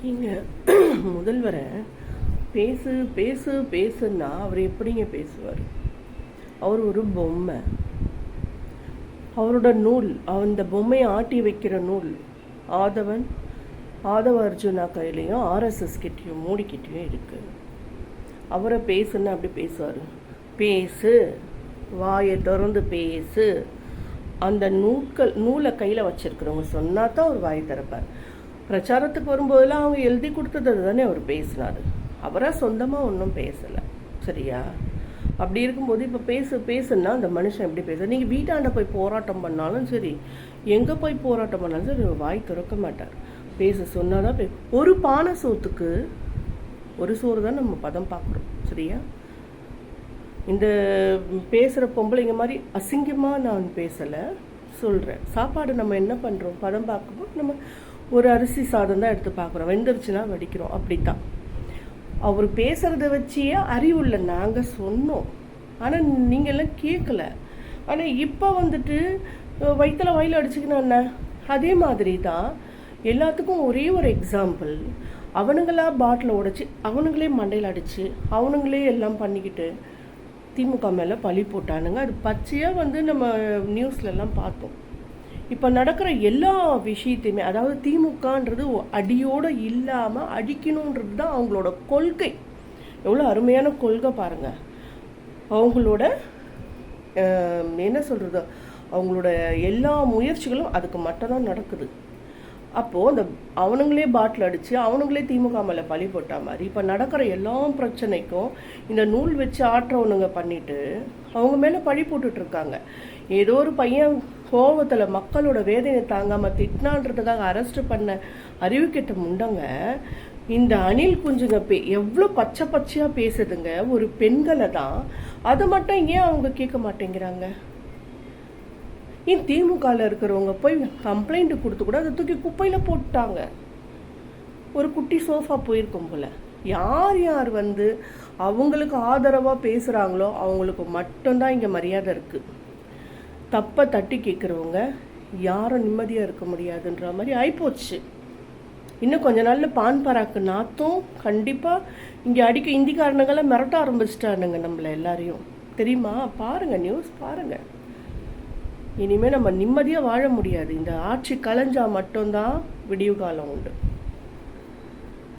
நீங்கள் முதல்வரை பேசு பேசு பேசுன்னா அவர் எப்படிங்க பேசுவார்? அவர் ஒரு பொம்மை. அவரோட நூல், அந்த பொம்மையை ஆட்டி வைக்கிற நூல் ஆதவ அர்ஜுனா கையிலையும் ஆர்எஸ்எஸ் கிட்டேயும் மோடிக்கிட்டேயும் இருக்கு. அவரை பேசுன்னா அப்படி பேசுவார். பேசு, வாயை திறந்து பேசு. அந்த நூலை கையில் வச்சிருக்கிறவங்க சொன்னா தான் அவர் வாயை திறப்பார். பிரச்சாரத்துக்கு வரும்போதெல்லாம் அவங்க எழுதி கொடுத்தது தானே அவர் பேசினார். அவராக சொந்தமாக ஒன்றும் பேசலை. சரியா? அப்படி இருக்கும்போது இப்போ பேசுன்னா அந்த மனுஷன் எப்படி பேச? நீங்கள் வீட்டாண்ட போய் போராட்டம் பண்ணாலும் சரி, எங்கே போய் போராட்டம் பண்ணாலும் சரி, வாய் திறக்க மாட்டார். பேச சொன்னாதான் ஒரு பானை சோத்துக்கு ஒரு சோறு தான் நம்ம பதம் பார்க்குறோம். சரியா? இந்த பேசுகிற பொம்பளைங்க மாதிரி அசிங்கமாக நான் பேசலை, சொல்கிறேன். சாப்பாடு நம்ம என்ன பண்ணுறோம்? பதம் பார்க்கும்போது நம்ம ஒரு அரிசி சாதம் தான் எடுத்து பார்க்குறோம், வெந்துருச்சுன்னா வடிக்கிறோம். அப்படித்தான் அவர் பேசுகிறத வச்சியே அறிவுள்ள நாங்கள் சொன்னோம். ஆனால் நீங்கள் எல்லாம் கேட்கல. ஆனால் இப்போ வந்துட்டு வயிற்றில் வயலில் அடிச்சுக்கணும்னா அதே மாதிரி தான் எல்லாத்துக்கும் ஒரே ஒரு எக்ஸாம்பிள். அவனுங்களா பாட்டில் உடைச்சி, அவனுங்களே மண்டையில் அடித்து, அவனுங்களே எல்லாம் பண்ணிக்கிட்டு திமுக மேலே பழி போட்டானுங்க. அது பச்சையாக வந்து நம்ம நியூஸ்லலாம் பார்த்தோம். இப்போ நடக்கிற எல்லா விஷயத்தையுமே, அதாவது திமுகன்றது அடியோடு இல்லாமல் அடிக்கணுன்றது தான் அவங்களோட கொள்கை. எவ்வளோ அருமையான கொள்கை பாருங்கள். அவங்களோட என்ன சொல்கிறது, அவங்களோட எல்லா முயற்சிகளும் அதுக்கு மட்டும்தான் நடக்குது. அப்போது அந்த அவனுங்களே பாட்டில் அடித்து, அவனுங்களே திமுக மேலே பழி போட்ட மாதிரி இப்போ நடக்கிற எல்லா பிரச்சனைக்கும் இந்த நூல் வச்சு ஆட்டுறவனுங்க பண்ணிட்டு அவங்க மேலே பழி போட்டுட்ருக்காங்க. ஏதோ ஒரு பையன் கோபத்தில் மக்களோட வேதனை தாங்காமல் திட்டினான்றதுக்காக அரெஸ்ட் பண்ண அறிவுக்கெட்ட முண்டங்க இந்த அணில் குஞ்சுங்க எவ்வளோ பச்சையாக பேசுதுங்க ஒரு பெண்களை தான். அதை மட்டும் ஏன் அவங்க கேட்க மாட்டேங்கிறாங்க? ஏன் திமுகவில் இருக்கிறவங்க போய் கம்ப்ளைண்ட் கொடுத்து கூட அதை தூக்கி குப்பையில் போட்டாங்க. ஒரு குட்டி சோஃபா போயிருக்கும் போல். யார் வந்து அவங்களுக்கு ஆதரவாக பேசுகிறாங்களோ அவங்களுக்கு மட்டும்தான் இங்கே மரியாதை இருக்குது. தப்பை தட்டி கேட்குறவங்க யாரும் நிம்மதியாக இருக்க முடியாதுன்ற மாதிரி ஆயிப்போச்சு. இன்னும் கொஞ்ச நாளில் பான் பராக்கு நாத்தும் கண்டிப்பாக இங்கே அடிக்க இந்திக்காரனுங்கெல்லாம் மிரட்ட ஆரம்பிச்சிட்டானுங்க நம்மளை எல்லாரையும். தெரியுமா? பாருங்கள், நியூஸ் பாருங்கள். இனிமேல் நம்ம நிம்மதியாக வாழ முடியாது. இந்த ஆட்சி கலைஞ்சா மட்டும்தான் விடிவு காலம் உண்டு.